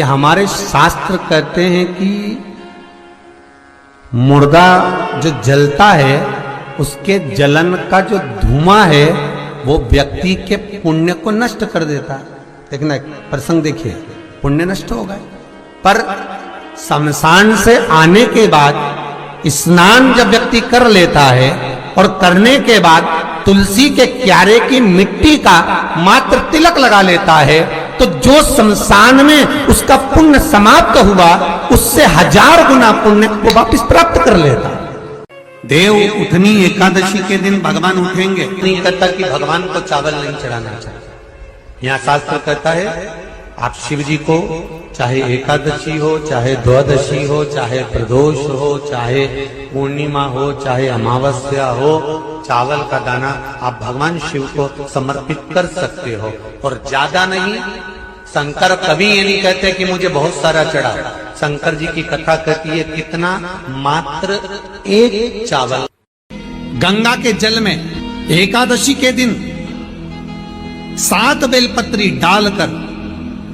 हमारे शास्त्र कहते हैं कि मुर्दा जो जलता है उसके जलन का जो धुआं है वो व्यक्ति के पुण्य को नष्ट कर देता है। देखना एक प्रसंग देखिए, पुण्य नष्ट हो गए, पर शमशान से आने के बाद स्नान जब व्यक्ति कर लेता है और करने के बाद तुलसी के क्यारे की मिट्टी का मात्र तिलक लगा लेता है तो जो शमशान में उसका पुण्य समाप्त हुआ उससे 1000 गुना पुण्य को वापस प्राप्त कर लेता। देव उठनी एकादशी के दिन भगवान उठेंगे, नहीं कहता कि भगवान को चावल नहीं चढ़ाना चाहिए। यहाँ शास्त्र कहता है आप शिव जी को चाहे एकादशी हो, चाहे द्वादशी हो, चाहे प्रदोष हो, चाहे पूर्णिमा हो, चाहे अमावस्या हो, चावल का दाना आप भगवान शिव को समर्पित कर सकते हो और ज्यादा नहीं। शंकर कभी ये नहीं कहते कि मुझे बहुत सारा चढ़ा। शंकर जी की कथा कहती है कितना, मात्र 1 चावल। गंगा के जल में एकादशी के दिन 7 बेलपत्री डालकर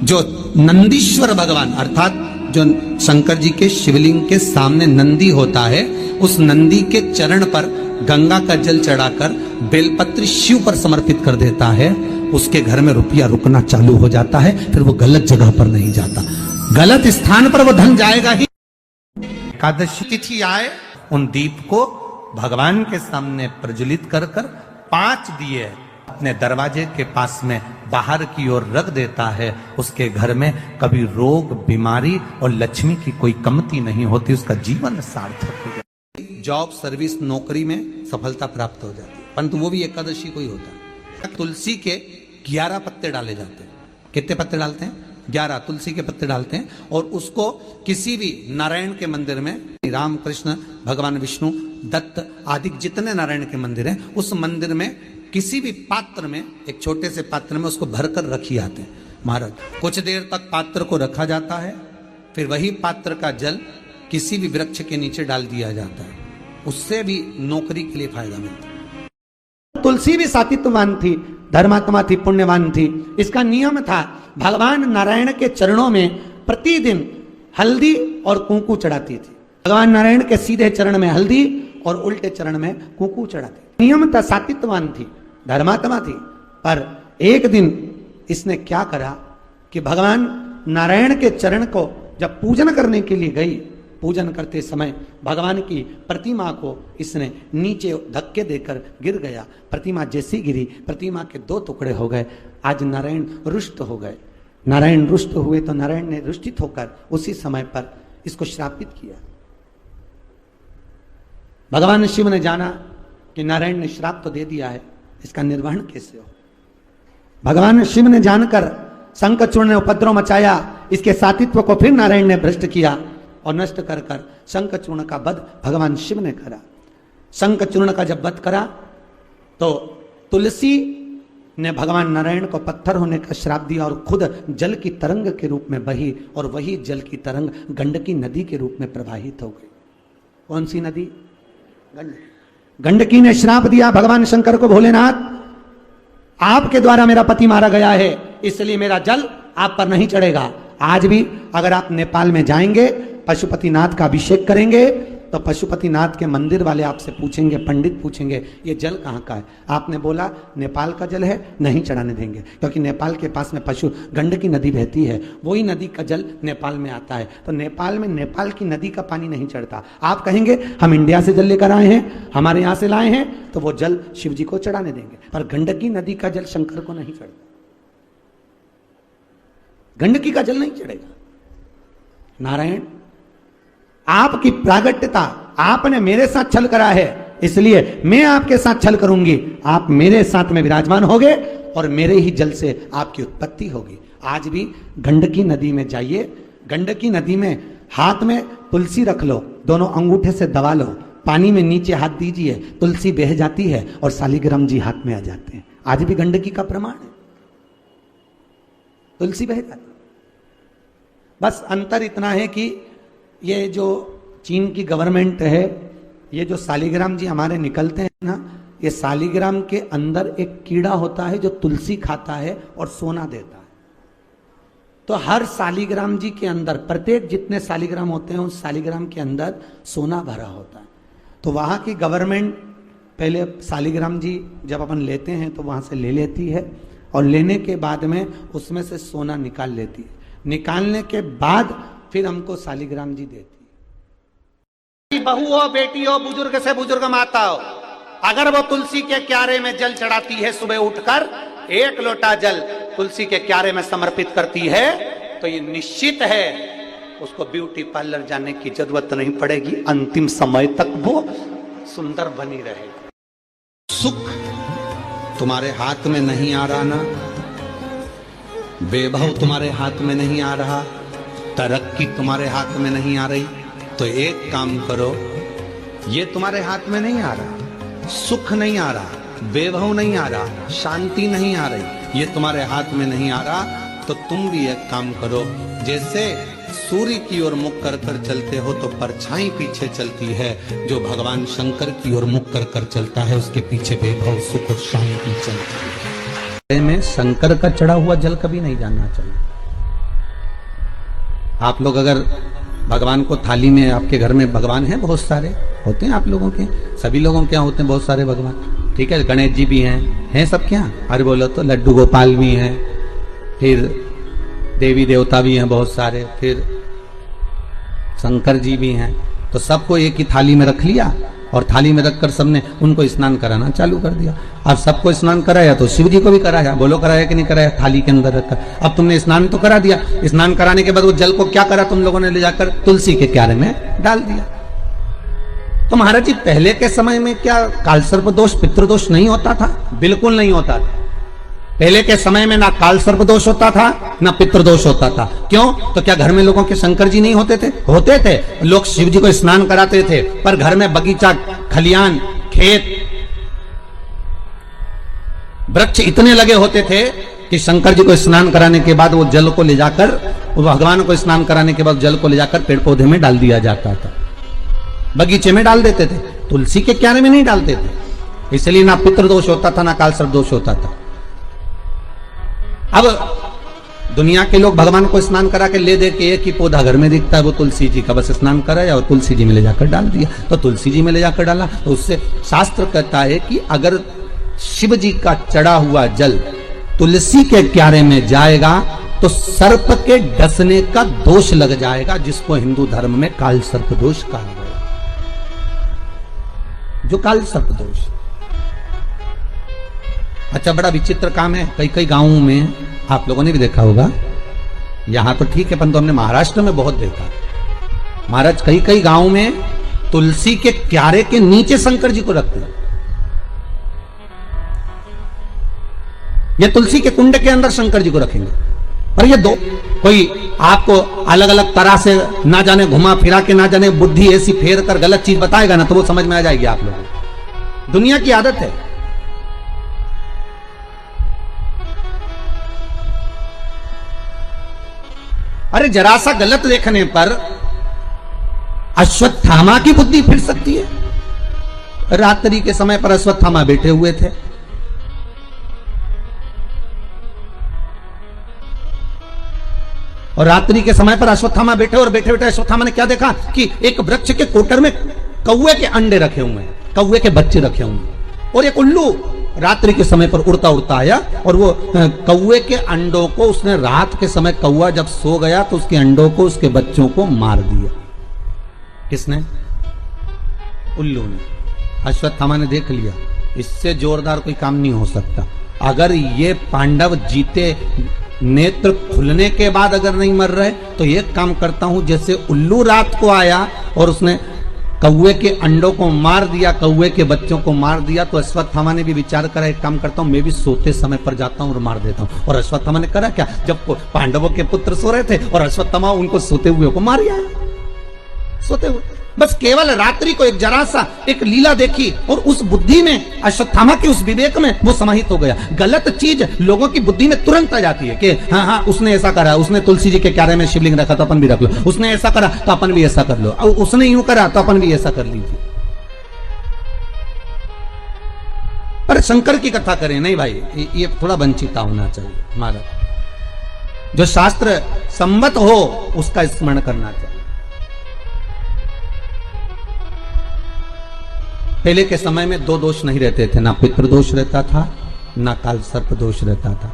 जो नंदीश्वर भगवान अर्थात जो शंकर जी के शिवलिंग के सामने नंदी होता है उस नंदी के चरण पर गंगा का जल चढ़ाकर बेलपत्री शिव पर समर्पित कर देता है, उसके घर में रुपया रुकना चालू हो जाता है। फिर वो गलत जगह पर नहीं जाता, गलत स्थान पर वो धन जाएगा ही। एकादशी तिथि आए उन दीप को भगवान के सामने प्रज्वलित कर 5 दिए अपने दरवाजे के पास में बाहर की ओर रख देता है। उसके घर में कभी रोग बीमारी और लक्ष्मी की कोई कमती नहीं होती, उसका जीवन सार्थक हो जाता है। जॉब सर्विस नौकरी में सफलता प्राप्त हो जाती है, परंतु वो भी एकादशी को ही होता है। तुलसी के 11 पत्ते डाले जाते हैं। कितने पत्ते डालते हैं? 11 तुलसी के पत्ते डालते हैं और उसको किसी भी नारायण के मंदिर में, राम कृष्ण भगवान विष्णु दत्त आदि जितने नारायण के मंदिर हैं उस मंदिर में किसी भी पात्र में, एक छोटे से पात्र में उसको भरकर रखी आते हैं महाराज। कुछ देर तक पात्र को रखा जाता है, फिर वही पात्र का जल किसी भी वृक्ष के नीचे डाल दिया जाता है, उससे भी नौकरी के लिए फायदा मिलता है। तुलसी भी सात्विकवान थी, धर्मात्मा थी, पुण्यवान थी। इसका नियम था भगवान नारायण के चरणों में प्रतिदिन हल्दी और कुंकू चढ़ाती थी। भगवान नारायण के सीधे चरण में हल्दी और उल्टे चरण में कुंकू चढ़ाती। नियम था, सात्विकवान थी, धर्मात्मा थी। पर एक दिन इसने क्या करा कि भगवान नारायण के चरण को जब पूजन करने के लिए गई, पूजन करते समय भगवान की प्रतिमा को इसने नीचे धक्के देकर गिर गया। प्रतिमा जैसी गिरी, प्रतिमा के 2 टुकड़े हो गए। आज नारायण रुष्ट हो गए। नारायण रुष्ट हुए तो नारायण ने रुष्टित होकर उसी समय पर इसको श्रापित किया। भगवान शिव ने जाना कि नारायण ने श्राप तो दे दिया है, इसका निर्वहन कैसे हो। भगवान शिव ने जानकर शंखचूर्ण ने उपद्रव मचाया, इसके सात्वित्व को फिर नारायण ने भ्रष्ट किया और नष्ट कर शंखचूर्ण का वध भगवान शिव ने करा। शंखचूर्ण का जब वध करा तो तुलसी ने भगवान नारायण को पत्थर होने का श्राप दिया और खुद जल की तरंग के रूप में बही और वही जल की तरंग गंडकी नदी के रूप में प्रवाहित हो गई। कौन सी नदी? गंडकी ने श्राप दिया भगवान शंकर को, भोलेनाथ आपके द्वारा मेरा पति मारा गया है, इसलिए मेरा जल आप पर नहीं चढ़ेगा। आज भी अगर आप नेपाल में जाएंगे, पशुपतिनाथ का अभिषेक करेंगे तो पशुपतिनाथ के मंदिर वाले आपसे पूछेंगे, पंडित पूछेंगे ये जल कहाँ का है। आपने बोला नेपाल का जल है, नहीं चढ़ाने देंगे, क्योंकि नेपाल के पास में गंडकी नदी बहती है, वही नदी का जल नेपाल में आता है। तो नेपाल में नेपाल की नदी का पानी नहीं चढ़ता। आप कहेंगे हम इंडिया से जल लेकर आए हैं, हमारे यहाँ से लाए हैं, तो वो जल शिव जी को चढ़ाने देंगे। पर गंडकी नदी का जल शंकर को नहीं चढ़ता, गंडकी का जल नहीं चढ़ेगा। नारायण आपकी प्रागट्यता, आपने मेरे साथ छल करा है, इसलिए मैं आपके साथ छल करूंगी। आप मेरे साथ में विराजमान होगे और मेरे ही जल से आपकी उत्पत्ति होगी। आज भी गंडकी नदी में जाइए, गंडकी नदी में हाथ में तुलसी रख लो, दोनों अंगूठे से दबा लो, पानी में नीचे हाथ दीजिए, तुलसी बह जाती है और शालिग्राम जी हाथ में आ जाते हैं। आज भी गंडकी का प्रमाण है, तुलसी बह जाती। बस अंतर इतना है कि ये जो चीन की गवर्नमेंट है, ये जो शालिग्राम जी हमारे निकलते हैं ना, ये शालिग्राम के अंदर एक कीड़ा होता है जो तुलसी खाता है और सोना देता है। तो हर शालिग्राम जी के अंदर, प्रत्येक जितने शालिग्राम होते हैं उस शालिग्राम के अंदर सोना भरा होता है। तो वहाँ की गवर्नमेंट पहले शालिग्राम जी जब अपन लेते हैं तो वहाँ से ले लेती है, और लेने के बाद में उसमें से सोना निकाल लेती है। निकालने के बाद फिर हमको शालिग्राम जी देती है। बहू हो, बेटी हो, बुजुर्ग से बुजुर्ग माता हो, अगर वो तुलसी के क्यारे में जल चढ़ाती है, सुबह उठकर 1 लोटा जल तुलसी के क्यारे में समर्पित करती है, तो ये निश्चित है उसको ब्यूटी पार्लर जाने की जरूरत नहीं पड़ेगी, अंतिम समय तक वो सुंदर बनी रहेगी। सुख तुम्हारे हाथ में नहीं आ रहा ना, वैभव तुम्हारे हाथ में नहीं आ रहा, तरक्की तुम्हारे हाथ में नहीं आ रही, तो एक काम करो, ये तुम्हारे हाथ में नहीं आ रहा, सुख नहीं आ रहा, वैभव नहीं आ रहा, शांति नहीं आ रही, ये तुम्हारे हाथ में नहीं आ रहा, तो तुम भी एक काम करो, जैसे सूर्य की ओर मुख कर कर चलते हो तो परछाई पीछे चलती है, जो भगवान शंकर की ओर मुख कर कर चलता है उसके पीछे वैभव, सुख और शांति चलती है। में शंकर का चढ़ा हुआ जल कभी नहीं जानना चाहिए। आप लोग अगर भगवान को थाली में, आपके घर में भगवान हैं, बहुत सारे होते हैं आप लोगों के, सभी लोगों के यहाँ होते हैं बहुत सारे भगवान, ठीक है, गणेश जी भी हैं सब क्या, अरे बोलो तो लड्डू गोपाल भी हैं, फिर देवी देवता भी हैं बहुत सारे, फिर शंकर जी भी हैं, तो सबको एक ही थाली में रख लिया और थाली में रखकर सबने उनको स्नान कराना चालू कर दिया। अब सबको स्नान कराया तो शिव जी को भी कराया, बोलो कराया कि नहीं कराया, थाली के अंदर रखकर। अब तुमने स्नान तो करा दिया, स्नान कराने के बाद वो जल को क्या करा तुम लोगों ने, ले जाकर तुलसी के क्यारे में डाल दिया। तो महाराज जी पहले के समय में क्या कालसर्प दोष, पितृदोष नहीं होता था? बिल्कुल नहीं होता था। पहले के समय में ना काल सर्प दोष होता था ना पितृदोष होता था। क्यों? तो क्या घर में लोगों के शंकर जी नहीं होते थे? होते थे। लोग शिव जी को स्नान कराते थे, पर घर में बगीचा, खलियान, खेत, वृक्ष इतने लगे होते थे कि शंकर जी को स्नान कराने के बाद वो जल को ले जाकर, भगवान को स्नान कराने के बाद जल को ले जाकर पेड़ पौधे में डाल दिया जाता था, बगीचे में डाल देते थे, तुलसी के क्यारे में नहीं डालते थे। इसलिए ना पितृदोष होता था ना काल सर्प दोष होता था। अब दुनिया के लोग भगवान को स्नान करा के ले दे के एक ही पौधा घर में दिखता है, वो तुलसी जी का, बस स्नान कराया और तुलसी जी में ले जाकर डाल दिया। तो तुलसी जी में ले जाकर डाला तो उससे शास्त्र कहता है कि अगर शिव जी का चढ़ा हुआ जल तुलसी के क्यारे में जाएगा तो सर्प के डसने का दोष लग जाएगा, जिसको हिंदू धर्म में काल सर्प दोष कहा गया, जो काल सर्प दोष। अच्छा, बड़ा विचित्र काम है, कई कई गांवों में आप लोगों ने भी देखा होगा, यहां तो ठीक है परंतु हमने महाराष्ट्र में बहुत देखा। महाराज कई कई गांवों में तुलसी के क्यारे के नीचे शंकर जी को रखते हैं, ये तुलसी के कुंड के अंदर शंकर जी को रखेंगे। पर ये दो कोई आपको अलग अलग तरह से ना जाने घुमा फिरा के, ना जाने बुद्धि ऐसी फेर कर गलत चीज बताएगा ना, तो वो समझ में आ जाएगी आप लोगों को। दुनिया की आदत है। अरे जरा सा गलत देखने पर अश्वत्थामा की बुद्धि फिर सकती है। रात्रि के समय पर अश्वत्थामा बैठे हुए थे, और रात्रि के समय पर अश्वत्थामा बैठे, और बैठे बैठे अश्वत्थामा ने क्या देखा कि एक वृक्ष के कोटर में कौवे के अंडे रखे हुए हैं, कौवे के बच्चे रखे हुए हैं, और एक उल्लू रात्रि के समय पर उड़ता उड़ता आया और वो कौवे के अंडों को उसने, रात के समय कौवा जब सो गया तो उसके अंडों को, उसके बच्चों को मार दिया। किसने? उल्लू ने। अश्वत्थामा ने देख लिया इससे जोरदार कोई काम नहीं हो सकता, अगर ये पांडव जीते, नेत्र खुलने के बाद अगर नहीं मर रहे तो एक काम करता हूं, जैसे उल्लू रात को आया और उसने कौवे के अंडों को मार दिया, कौवे के बच्चों को मार दिया, तो अश्वत्थामा ने भी विचार करा एक काम करता हूं, मैं भी सोते समय पर जाता हूं और मार देता हूं। और अश्वत्थामा ने करा क्या, जब पांडवों के पुत्र सो रहे थे और अश्वत्थामा उनको सोते हुए को मार आया, सोते हुए। बस केवल रात्रि को एक जरा सा एक लीला देखी और उस बुद्धि में, अश्वत्थामा के उस विवेक में वो समाहित हो गया। गलत चीज लोगों की बुद्धि में तुरंत आ जाती है कि हाँ हाँ उसने ऐसा करा, उसने तुलसी जी के क्यारे में शिवलिंग रखा तो अपन भी रख लो, उसने ऐसा करा तो अपन भी ऐसा कर लो, और उसने यूं करा तो अपन भी ऐसा कर लीजिए। पर शंकर की कथा करें नहीं भाई, ये थोड़ा वंचिता होना चाहिए हमारा। जो शास्त्र सम्मत हो उसका स्मरण करना चाहिए। पहले के समय में दो दोष नहीं रहते थे, ना पितृदोष रहता था, ना काल सर्प दोष रहता था।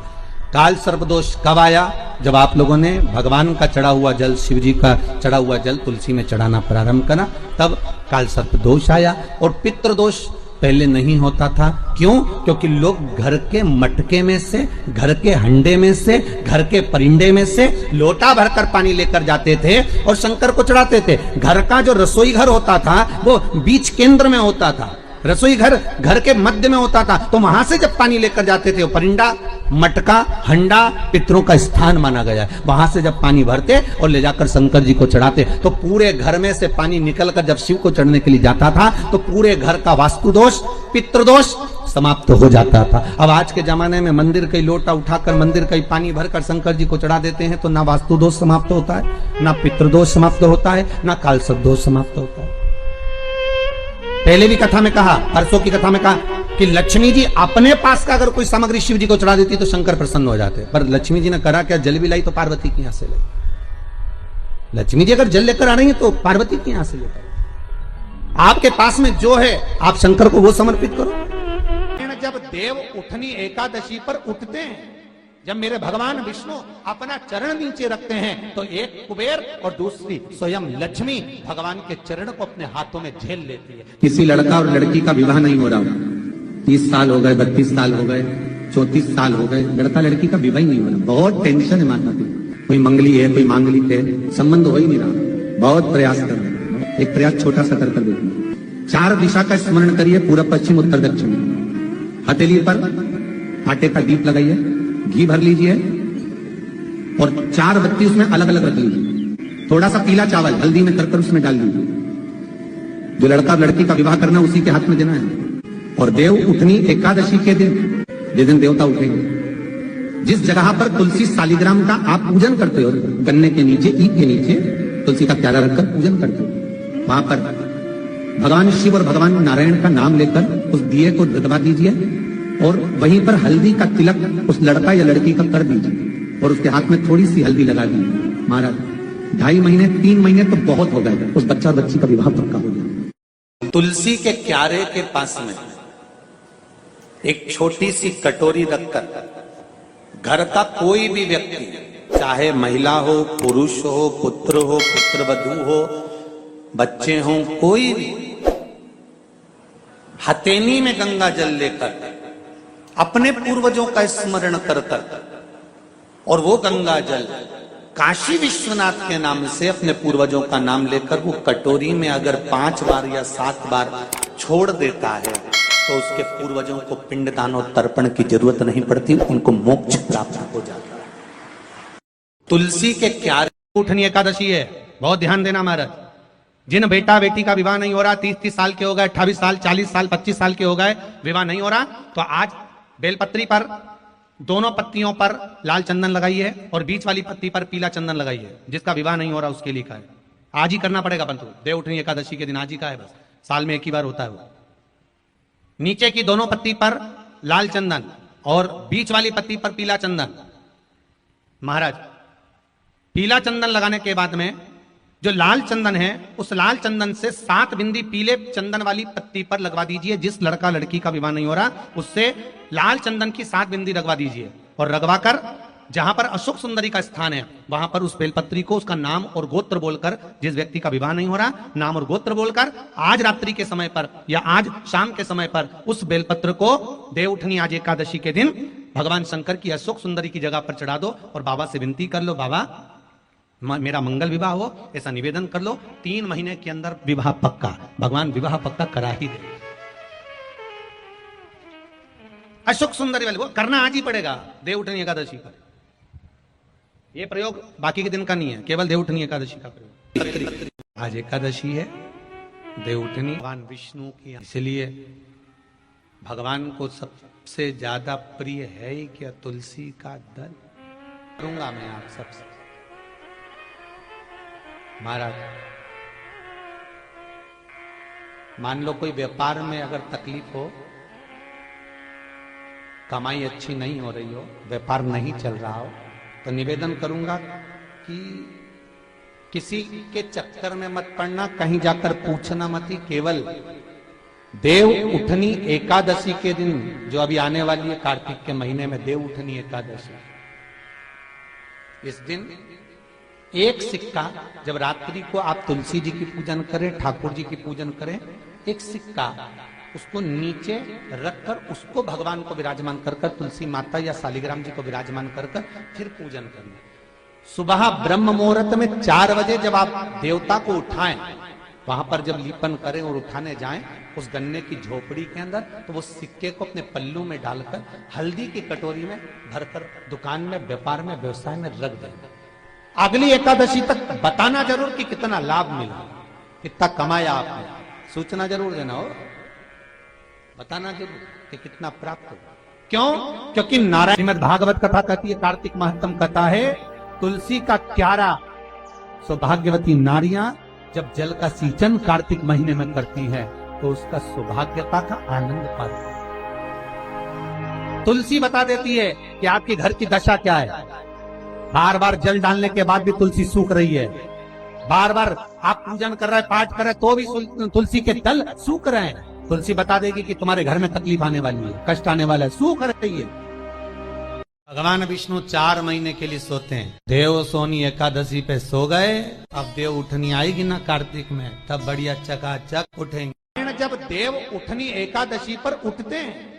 काल सर्प दोष कब आया? जब आप लोगों ने भगवान का चढ़ा हुआ जल, शिव जी का चढ़ा हुआ जल तुलसी में चढ़ाना प्रारंभ करा, तब काल सर्प दोष आया। और पितृदोष पहले नहीं होता था। क्यों? क्योंकि लोग घर के मटके में से, घर के हंडे में से, घर के परिंडे में से लोटा भरकर पानी लेकर जाते थे और शंकर को चढ़ाते थे। घर का जो रसोई घर होता था वो बीच केंद्र में होता था, रसोई घर घर के मध्य में होता था। तो वहां से जब पानी लेकर जाते थे, वो परिंडा, मटका, हंडा पितरों का स्थान माना गया है। वहां से जब पानी भरते और ले जाकर शंकर जी को चढ़ाते, तो पूरे घर में से पानी निकलकर जब शिव को चढ़ने के लिए जाता था, तो पूरे घर का वास्तु दोष, पितृदोष समाप्त हो जाता था। अब आज के जमाने में मंदिर का लोटा उठाकर, मंदिर का पानी भरकर शंकर जी को चढ़ा देते हैं, तो ना वास्तु दोष समाप्त होता है, ना पितृदोष समाप्त होता है, ना काल सर्प दोष समाप्त होता है। पहले भी कथा में कहा, परसों की कथा में कहा कि लक्ष्मी जी अपने पास का अगर कोई सामग्री शिव जी को चढ़ा देती तो शंकर प्रसन्न हो जाते। पर लक्ष्मी जी ने करा क्या? जल भी लाई तो पार्वती की यहां से लाई। लक्ष्मी जी अगर जल लेकर आ रही है तो पार्वती की यहां से लेकर। आपके पास में जो है आप शंकर को वो समर्पित करो। जब देव उठनी एकादशी पर उठते हैं, जब मेरे भगवान विष्णु अपना चरण नीचे रखते हैं, तो एक कुबेर और दूसरी स्वयं लक्ष्मी भगवान के चरण को अपने हाथों में झेल लेती है। किसी लड़का और लड़की का विवाह नहीं हो रहा, 30 साल हो गए, 32 साल हो गए, 34 साल हो गए, लड़का लड़की का विवाह ही नहीं हो रहा। बहुत टेंशन है माता पिता, कोई मंगली है, कोई मांगलिक है, संबंध हो ही नहीं रहा। बहुत प्रयास कर रहे हैं। एक प्रयास छोटा सा कर देखिए। 4 दिशा का स्मरण करिए, पूर्व पश्चिम उत्तर दक्षिण। हथेली पर आटे का दीप लगाइए, घी भर लीजिए और 4 बत्ती उसमें अलग अलग रख लीजिए। थोड़ा सा पीला चावल हल्दी में कर उसमें डाल दीजिए। जो लड़का लड़की का विवाह करना उसी के हाथ में देना है। और देव उठनी एकादशी के दिन, जिस दिन देवता उठेंगे, जिस जगह पर तुलसी शालिग्राम का आप पूजन करते हो, गन्ने के नीचे, ईख के नीचे तुलसी का प्याला रखकर पूजन करते हो, वहां पर भगवान शिव और भगवान नारायण का नाम लेकर उस दिए को दबा दीजिए और वहीं पर हल्दी का तिलक उस लड़का या लड़की का कर दीजिए और उसके हाथ में थोड़ी सी हल्दी लगा दीजिए। महाराज 2.5 महीने 3 महीने तो बहुत हो गए, उस बच्चा बच्ची का विवाह पक्का हो गया। तुलसी के क्यारे के पास में एक छोटी सी कटोरी रखकर घर का कोई भी व्यक्ति, चाहे महिला हो, पुरुष हो, पुत्र हो, पुत्रवधू हो, बच्चे हों, कोई भी हथेली में गंगा जल लेकर अपने पूर्वजों का स्मरण कर और वो गंगा जल काशी विश्वनाथ के नाम से अपने पूर्वजों का नाम लेकर वो कटोरी में अगर 5 बार या 7 बार छोड़ देता है, तो उसके पूर्वजों को पिंडदान और तर्पण की जरूरत नहीं पड़ती, उनको मोक्ष प्राप्त हो जाता है। तुलसी के क्यारे उठनी एकादशी है, बहुत ध्यान देना महाराज। जिन बेटा बेटी का विवाह नहीं हो रहा, 30-30 साल के हो गए, 28 साल, 40 साल, 25 साल के हो गए, विवाह नहीं हो रहा, तो आज बेलपत्री पर दोनों पत्तियों पर लाल चंदन लगाइए और बीच वाली पत्ती पर पीला चंदन लगाइए। जिसका विवाह नहीं हो रहा उसके लिए का है, आज ही करना पड़ेगा। बंधु देव उठनी एकादशी के दिन आज ही का है, बस साल में एक ही बार होता है वो। नीचे की दोनों पत्ती पर लाल चंदन और बीच वाली पत्ती पर पीला चंदन। महाराज पीला चंदन लगाने के बाद में जो लाल चंदन है, उस लाल चंदन से 7 बिंदी पीले चंदन वाली पत्ती पर लगवा दीजिए। जिस लड़का लड़की का विवाह नहीं हो रहा उससे लाल चंदन की 7 बिंदी लगवा दीजिए और लगवाकर जहां पर अशोक सुंदरी का स्थान है वहां पर उस बेलपत्री को उसका नाम और गोत्र बोलकर, जिस व्यक्ति का विवाह नहीं हो रहा नाम और गोत्र बोलकर आज रात्रि के समय पर या आज शाम के समय पर उस बेलपत्र को देव उठनी आज एकादशी के दिन भगवान शंकर की अशोक सुंदरी की जगह पर चढ़ा दो और बाबा से विनती कर लो, बाबा मेरा मंगल विवाह हो, ऐसा निवेदन कर लो। 3 महीने के अंदर विवाह पक्का, भगवान विवाह पक्का करा ही दे। अशोक सुंदरी वाले वो करना आज ही पड़ेगा देव उठनी एकादशी पर। ये प्रयोग बाकी के दिन का नहीं है, केवल देव उठनी एकादशी का प्रयोग। आज एकादशी है, देव उठनी भगवान विष्णु की, इसलिए भगवान को सबसे ज्यादा प्रिय है ही क्या? तुलसी का दल। करूंगा मैं आप सबसे महाराज, मान लो कोई व्यापार में अगर तकलीफ हो, कमाई अच्छी नहीं हो रही हो, व्यापार नहीं चल रहा हो, तो निवेदन करूंगा कि किसी के चक्कर में मत पड़ना, कहीं जाकर पूछना मत ही। केवल देव उठनी एकादशी के दिन, जो अभी आने वाली है कार्तिक के महीने में देव उठनी एकादशी, इस दिन एक सिक्का, जब रात्रि को आप तुलसी जी की पूजन करें, ठाकुर जी की पूजन करें, एक सिक्का उसको नीचे रखकर उसको भगवान को विराजमान कर तुलसी माता या शालिग्राम जी को विराजमान कर फिर पूजन करना। सुबह ब्रह्म मुहूर्त में 4 बजे जब आप देवता को उठाएं, वहां पर जब लीपन करें और उठाने जाएं, उस गन्ने की झोपड़ी के अंदर, तो वो सिक्के को अपने पल्लू में डालकर हल्दी की कटोरी में भरकर दुकान में, व्यापार में, व्यवसाय में रख दें। अगली एकादशी तक बताना जरूर कि कितना लाभ मिला, कितना कमाया आपने, सूचना जरूर देना हो, बताना जरूर कि कितना प्राप्त हो। क्यों? क्योंकि नारायण श्रीमद् भागवत कथा कहती है, कार्तिक महत्तम कथा है, तुलसी का क्यारा सौभाग्यवती नारियां जब जल का सिंचन कार्तिक महीने में करती हैं तो उसका सौभाग्यता का आनंद पाती है। तुलसी बता देती है कि आपके घर की दशा क्या है। बार बार जल डालने के बाद भी तुलसी सूख रही है, बार बार आप पूजन कर रहे हैं, पाठ कर रहे हैं, तो भी तुलसी के तल सूख रहे हैं। तुलसी बता देगी कि तुम्हारे घर में तकलीफ आने वाली है, कष्ट आने वाला है, सूख रही है। भगवान विष्णु 4 महीने के लिए सोते हैं। देव सोनी एकादशी पे सो गए, अब देव उठनी आएगी ना कार्तिक में, तब बढ़िया चकाचक उठेंगे। जब देव उठनी एकादशी पर उठते हैं,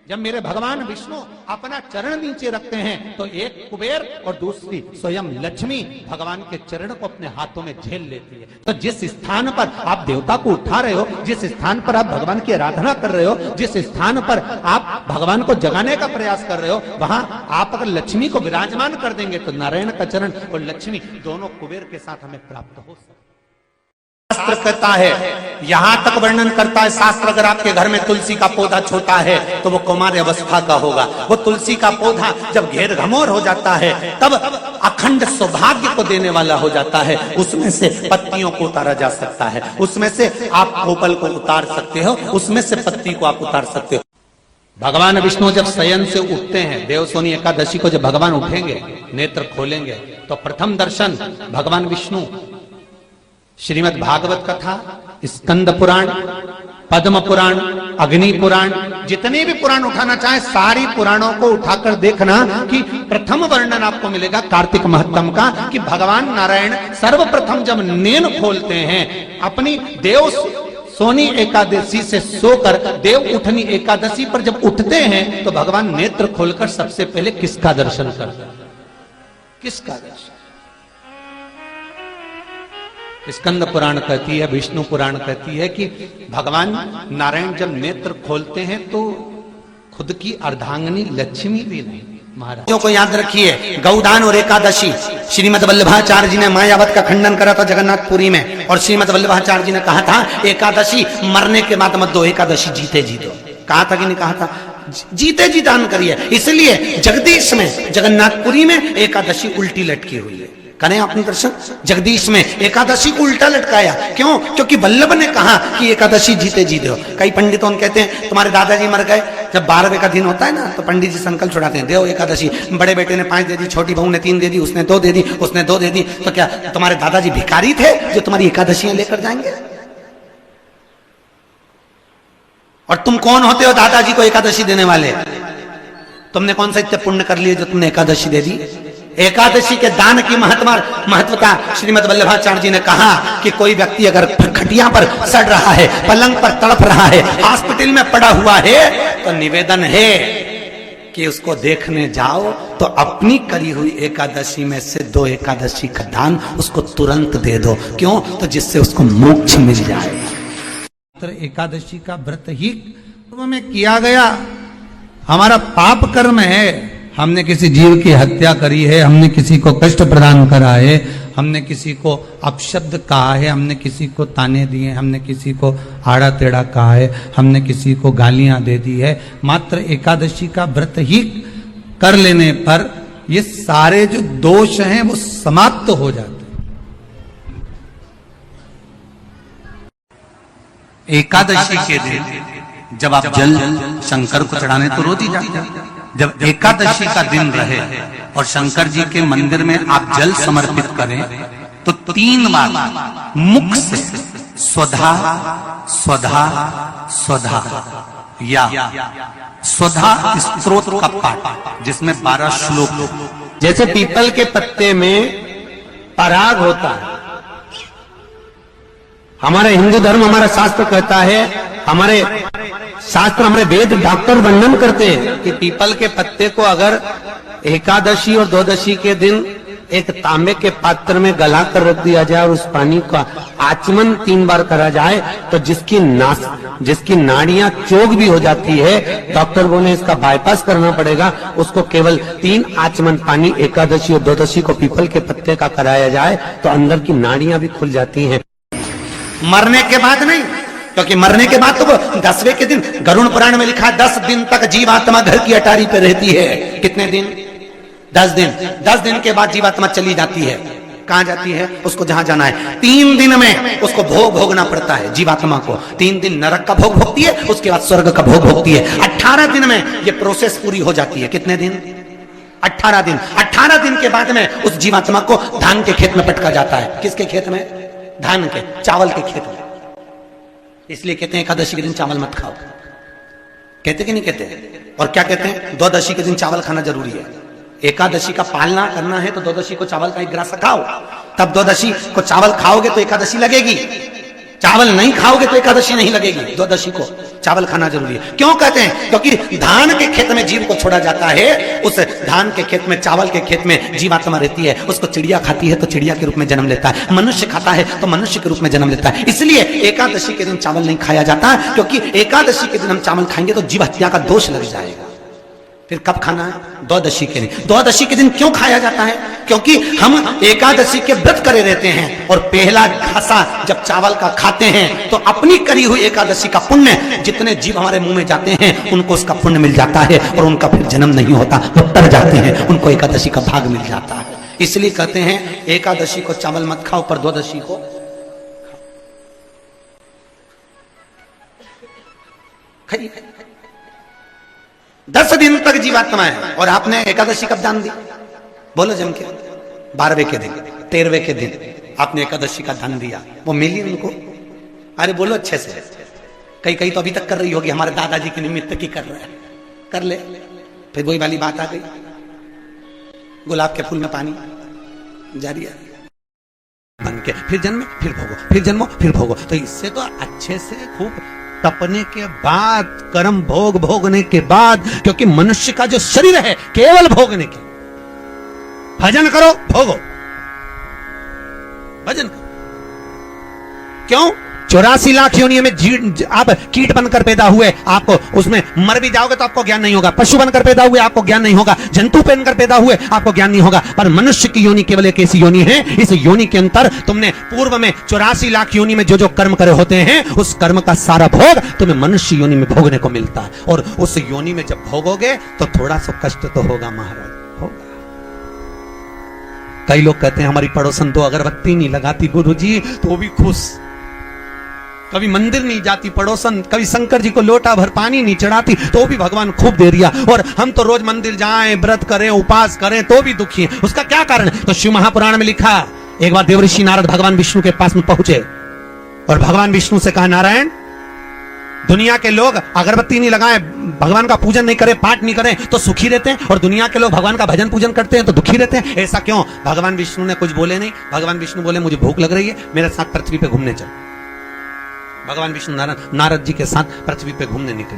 जब मेरे भगवान विष्णु अपना चरण नीचे रखते हैं, तो एक कुबेर और दूसरी स्वयं लक्ष्मी भगवान के चरण को अपने हाथों में झेल लेती है। तो जिस स्थान पर आप देवता को उठा रहे हो, जिस स्थान पर आप भगवान की आराधना कर रहे हो, जिस स्थान पर आप भगवान को जगाने का प्रयास कर रहे हो, वहां आप अगर लक्ष्मी को विराजमान कर देंगे तो नारायण का चरण और लक्ष्मी दोनों कुबेर के साथ हमें प्राप्त हो सकते। शास्त्र कहता है, यहां तक वर्णन करता है शास्त्र, अगर आपके घर में तुलसी का पौधा छोटा है तो वो कौमार अवस्था का होगा। वो तुलसी का पौधा जब घेर घमोर हो जाता है, तब अखंड सौभाग्य को देने वाला हो जाता है। उसमें से पत्तियों को उतारा जा सकता है, उसमें से आप कोपल को उतार सकते हो, उसमें से पत्ती को आप उतार सकते हो। भगवान विष्णु जब शयन से उठते हैं, देवसोनी एकादशी को जब भगवान उठेंगे, नेत्र खोलेंगे, तो प्रथम दर्शन भगवान विष्णु श्रीमद् भागवत कथा, स्कंद पुराण, पद्म पुराण, अग्नि पुराण, जितने भी पुराण उठाना चाहे सारी पुराणों को उठाकर देखना कि प्रथम वर्णन आपको मिलेगा कार्तिक महत्तम का, कि भगवान नारायण सर्वप्रथम जब नेन खोलते हैं, अपनी देव सोनी एकादशी से सोकर देव उठनी एकादशी पर जब उठते हैं, तो भगवान नेत्र खोलकर सबसे पहले किसका दर्शन करते हैं? किसका दर्शन? स्कंद पुराण कहती है, विष्णु पुराण कहती है कि भगवान नारायण जब नेत्र खोलते हैं तो खुद की अर्धांगिनी लक्ष्मी भी नहीं, महाराज को याद रखिए, गौदान और एकादशी, श्रीमद् वल्लभाचार्य जी ने मायावत का खंडन करा था जगन्नाथपुरी में, और श्रीमद् वल्लभाचार्य जी ने कहा था एकादशी मरने के बाद मत दो, एकादशी जीते जी दो। कहा था कि नहीं कहा था? जीते जी दान करिए। इसलिए जगदीश में, जगन्नाथपुरी में एकादशी उल्टी लटकी हुई है। करें आपने दर्शन? जगदीश में एकादशी को उल्टा लटकाया, क्यों? क्योंकि वल्लभ ने कहा कि एकादशी जीते जी दो। कई पंडितों कहते हैं तुम्हारे दादाजी मर गए, जब 12वें का दिन होता है ना, तो पंडित जी संकल्प छुड़ाते हैं, देव एकादशी, बड़े बेटे ने 5 दे दी, छोटी बहू ने 3 दे दी, उसने 2 दे दी, उसने 2 दे दी, तो क्या तुम्हारे दादाजी भिखारी थे जो तुम्हारी एकादशियां लेकर जाएंगे? और तुम कौन होते हो दादाजी को एकादशी देने वाले? तुमने कौन सा इतने पुण्य कर लिए जो तुमने एकादशी दे दी? एकादशी के दान की महत्वता श्रीमद् वल्लभाचार्य जी ने कहा कि कोई व्यक्ति अगर खटिया पर सड़ रहा है, पलंग पर तड़प रहा है, हॉस्पिटल में पड़ा हुआ है, तो निवेदन है कि उसको देखने जाओ तो अपनी करी हुई एकादशी में से 2 एकादशी का दान उसको तुरंत दे दो। क्यों? तो जिससे उसको मोक्ष मिल जाए। एकादशी का व्रत ही में किया गया हमारा पाप कर्म है। हमने किसी जीव की हत्या करी है, हमने किसी को कष्ट प्रदान करा है, हमने किसी को अपशब्द कहा है, हमने किसी को ताने दिए, हमने किसी को आड़ा टेढ़ा कहा है, हमने किसी को गालियां दे दी है। मात्र एकादशी का व्रत ही कर लेने पर ये सारे जो दोष हैं वो समाप्त हो जाते हैं। एकादशी के दिन जब आप जल शंकर को चढ़ाने तो रोज ही जाते हैं, जब एकादशी का दिन रहे और शंकर जी के मंदिर में आप जल समर्पित करें तो 3 बार मुख से स्वधा स्वधा स्वधा या स्वधा स्तोत्र का पाठ, जिसमें 12 श्लोक। जैसे पीपल के पत्ते में पराग होता है, हमारा हिंदू धर्म, हमारा शास्त्र कहता है, हमारे शास्त्र, हमारे वेद डॉक्टर वर्णन करते हैं कि पीपल के पत्ते को अगर एकादशी और द्वादशी के दिन एक तांबे के पात्र में गला कर रख दिया जाए और उस पानी का आचमन 3 बार करा जाए तो जिसकी नाड़ियां चोक भी हो जाती है, डॉक्टर बोले इसका बाईपास करना पड़ेगा, उसको केवल 3 आचमन पानी एकादशी और द्वादशी को पीपल के पत्ते का कराया जाए तो अंदर की नाड़ियां भी खुल जाती हैं। मरने के बाद नहीं, क्योंकि मरने के बाद तो वो 10वें के दिन गरुड़ पुराण में लिखा है 10 दिन तक जीवात्मा घर की अटारी पे रहती है। कितने दिन? 10 दिन। 10 दिन के बाद जीवात्मा चली जाती है। कहां जाती है? उसको जहां जाना है। 3 दिन में उसको भोग भोगना पड़ता है जीवात्मा को। 3 दिन नरक का भोग भोगती है, उसके बाद स्वर्ग का भोग भोगती है। 18 दिन में ये प्रोसेस पूरी हो जाती है। कितने दिन? 18 दिन। 18 दिन के बाद में उस जीवात्मा को धान के खेत में पटका जाता है। किसके खेत में? धान के, चावल के खेत में। इसलिए कहते हैं एकादशी के दिन चावल मत खाओ। कहते कि नहीं कहते? और क्या कहते हैं? द्वादशी के दिन चावल खाना जरूरी है। एकादशी का पालना करना है तो द्वादशी को चावल का 1 ग्रास खाओ, तब द्वादशी को चावल खाओगे तो एकादशी लगेगी। चावल नहीं खाओगे तो एकादशी नहीं लगेगी। द्वादशी को चावल खाना जरूरी है। क्यों कहते हैं? क्योंकि धान के खेत में जीव को छोड़ा जाता है, उस धान के खेत में, चावल के खेत में जीवात्मा रहती है। उसको चिड़िया खाती है तो चिड़िया के रूप में जन्म लेता है, मनुष्य खाता है तो मनुष्य के रूप में जन्म लेता है। इसलिए एकादशी के दिन चावल नहीं खाया जाता, क्योंकि एकादशी के दिन हम चावल खाएंगे तो जीव हत्या का दोष लग जाएगा। फिर कब खाना है? द्वादशी के दिन। द्वादशी के दिन क्यों खाया जाता है? क्योंकि हम एकादशी के व्रत करे रहते हैं और पहला घासा जब चावल का खाते हैं तो अपनी करी हुई एकादशी का पुण्य जितने जीव हमारे मुंह में जाते हैं उनको उसका पुण्य मिल जाता है और उनका फिर जन्म नहीं होता, वो तर जाते हैं, उनको एकादशी का भाग मिल जाता है। इसलिए कहते हैं एकादशी को चावल मत खाओ, पर द्वादशी को खाइए। 10 दिन तक जीवात्मा है और आपने एकादशी कब दान दी? बोलो जम के। 12वें के दिन, 13वें के दिन आपने एकादशी का दान दिया, वो मिली उनको? अरे बोलो अच्छे से। कई तो अभी तक कर रही होगी, हमारे दादाजी के निमित्त की कर रहे हैं, कर ले। फिर वही वाली बात आ गई, गुलाब के फूल में पानी जारी है बन के, फिर जन्मे फिर भोगो, फिर जन्मो फिर भोगो। तो इससे तो अच्छे से खूब तपने के बाद, कर्म भोग भोगने के बाद, क्योंकि मनुष्य का जो शरीर है केवल भोगने के, भजन करो भोगो, भजन करो। क्यों? 84 लाख योनियों में आप कीट बनकर पैदा हुए, आपको उसमें मर भी जाओगे तो आपको ज्ञान नहीं होगा। पशु बनकर पैदा हुए आपको ज्ञान नहीं होगा। जंतु बनकर पैदा हुए आपको ज्ञान नहीं होगा। पर मनुष्य की योनि केवल एक ऐसी योनि है, इस योनि के अंतर तुमने पूर्व में 84 लाख योनि में जो कर्म करे होते हैं, उस कर्म का सारा भोग तुम्हें मनुष्य योनि में भोगने को मिलता है। और उस योनि में जब भोगोगे तो थोड़ा सा कष्ट तो होगा महाराज, होगा। कई लोग कहते हैं हमारी पड़ोसन तो अगरबत्ती नहीं लगाती गुरुजी तो भी खुश, कभी मंदिर नहीं जाती पड़ोसन, कभी शंकर जी को लोटा भर पानी नहीं चढ़ाती तो भी भगवान खूब दे दिया, और हम तो रोज मंदिर जाएं, व्रत करें, उपास करें तो भी दुखी हैं। उसका क्या कारण है? तो शिव महापुराण में लिखा, एक बार देवऋषि नारद भगवान विष्णु के पास में पहुंचे और भगवान विष्णु से कहा, नारायण, दुनिया के लोग अगरबत्ती नहीं लगाए, भगवान का पूजन नहीं करें, पाठ नहीं करें तो सुखी रहते हैं, और दुनिया के लोग भगवान का भजन पूजन करते हैं तो दुखी रहते हैं, ऐसा क्यों? भगवान विष्णु ने कुछ बोले नहीं। भगवान विष्णु बोले, मुझे भूख लग रही है, मेरे साथ पृथ्वी पे घूमने चल। भगवान विष्णु नारद जी के साथ पृथ्वी पे घूमने निकले।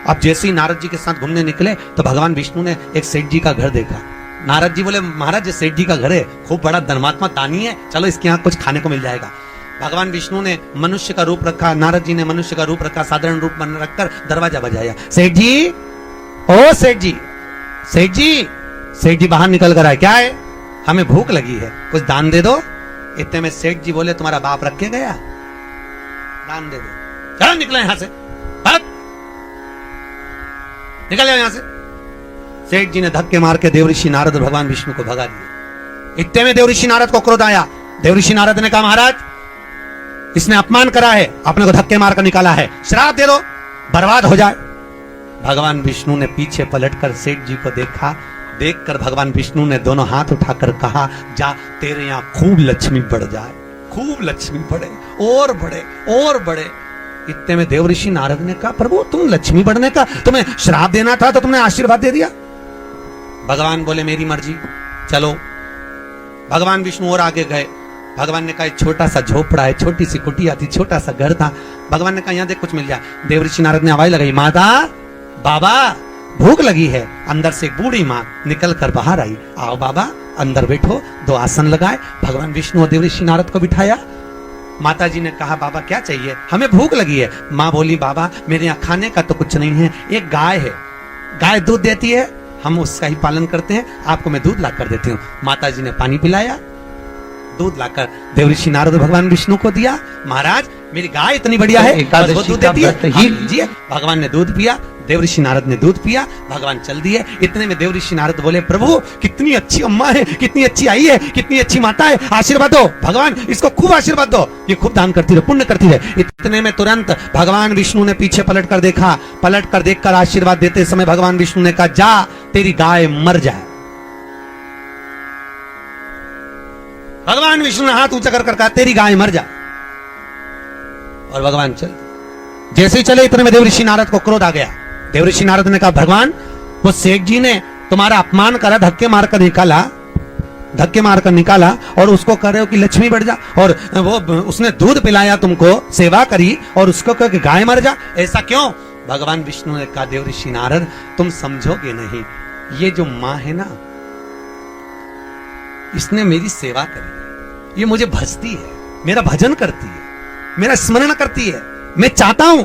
अब जैसे ही नारद जी के साथ घूमने निकले तो भगवान विष्णु ने एक सेठ जी का घर देखा। नारद जी बोले, महाराज ये सेठ जी का घर है, खूब बड़ा धर्मात्मा दानी है, चलो इसके यहाँ कुछ खाने को मिल जाएगा। भगवान विष्णु ने मनुष्य का रूप रखा, नारद जी ने मनुष्य का रूप रखा, साधारण रूप बन रखकर दरवाजा बजाया। सेठ जी, ओ सेठ जी, सेठ जी। सेठ जी बाहर निकल कर आए, क्या है? हमें भूख लगी है, कुछ दान दे दो। इतने में सेठ जी बोले, तुम्हारा बाप रख के गया, दान दे दो। चलो निकले यहां से, निकल जाओ यहां से। सेठ जी ने धक्के मार के देवऋषि नारद और भगवान विष्णु को भगा दिया। इतने में देवऋषि नारद को क्रोध आया। देवऋषि नारद ने कहा, महाराज इसने अपमान करा है, अपने को धक्के मारकर निकाला है, श्राप दे दो, बर्बाद हो जाए। भगवान विष्णु ने पीछे पलटकर सेठ जी को देखा। देखकर भगवान विष्णु ने दोनों हाथ उठाकर कहा, जा तेरे यहां खूब लक्ष्मी बढ़ जाए, खूब लक्ष्मी बढ़े और बढ़े और बढ़े। इतने में देवऋषि नारद ने कहा, प्रभु तुम लक्ष्मी बढ़ने का, तुम्हें श्राप देना था तो तुमने आशीर्वाद दे दिया। भगवान बोले मेरी मर्जी, चलो। भगवान विष्णु और आगे गए। भगवान ने कहा एक छोटा सा झोपड़ा है, छोटी सी कुटिया थी, छोटा सा घर था। भगवान ने कहा यहाँ देख कुछ मिल जाए। देवऋषि नारद ने आवाज लगाई, माता बाबा भूख लगी है। अंदर से एक बूढ़ी माँ निकल कर बाहर आई, आओ बाबा अंदर बैठो। 2 आसन लगाए, भगवान विष्णु और देवऋषि नारद को बिठाया। माता जी ने कहा बाबा क्या चाहिए, हमें भूख लगी है। माँ बोली बाबा मेरे यहाँ खाने का तो कुछ नहीं है, एक गाय है, गाय दूध देती है, हम उसका ही पालन करते हैं, आपको मैं दूध ला कर देती हूँ। माता जी ने पानी पिलाया, दूध लाकर देवऋषि नारद भगवान विष्णु को दिया। महाराज मेरी गाय इतनी बढ़िया है, बस वो दूध देती है। भगवान ने दूध पिया, देवऋषि नारद ने दूध पिया, भगवान चल दिए। इतने में देवऋषि नारद बोले, प्रभु कितनी अच्छी अम्मा है, कितनी अच्छी आई है, कितनी अच्छी माता है, आशीर्वाद दो भगवान, इसको खूब आशीर्वाद दो, ये खूब दान करती रहे, पुण्य करती रहे। इतने में तुरंत भगवान विष्णु ने पीछे पलट कर देखा, पलट कर देखकर आशीर्वाद देते समय भगवान विष्णु ने कहा, जा तेरी गाय मर जाए। भगवान विष्णु ने हाथ ऊंचा कर कहा, तेरी गाय मर जाए। और भगवान चल, जैसे ही चले इतने में देवऋषि नारद को क्रोध आ गया। देवऋषि नारद ने कहा, भगवान वो सेठ जी ने तुम्हारा अपमान करा, धक्के मारकर निकाला और उसको कह रहे हो कि लक्ष्मी बढ़ जा, और वो उसने दूध पिलाया तुमको, सेवा करी और उसको कह कि गाय मर जा, ऐसा क्यों? भगवान विष्णु ने कहा, देवऋषि नारद तुम समझोगे नहीं, ये जो माँ है ना, इसने मेरी सेवा करी, ये मुझे भजती है, मेरा भजन करती है, मेरा स्मरण करती है। मैं चाहता हूं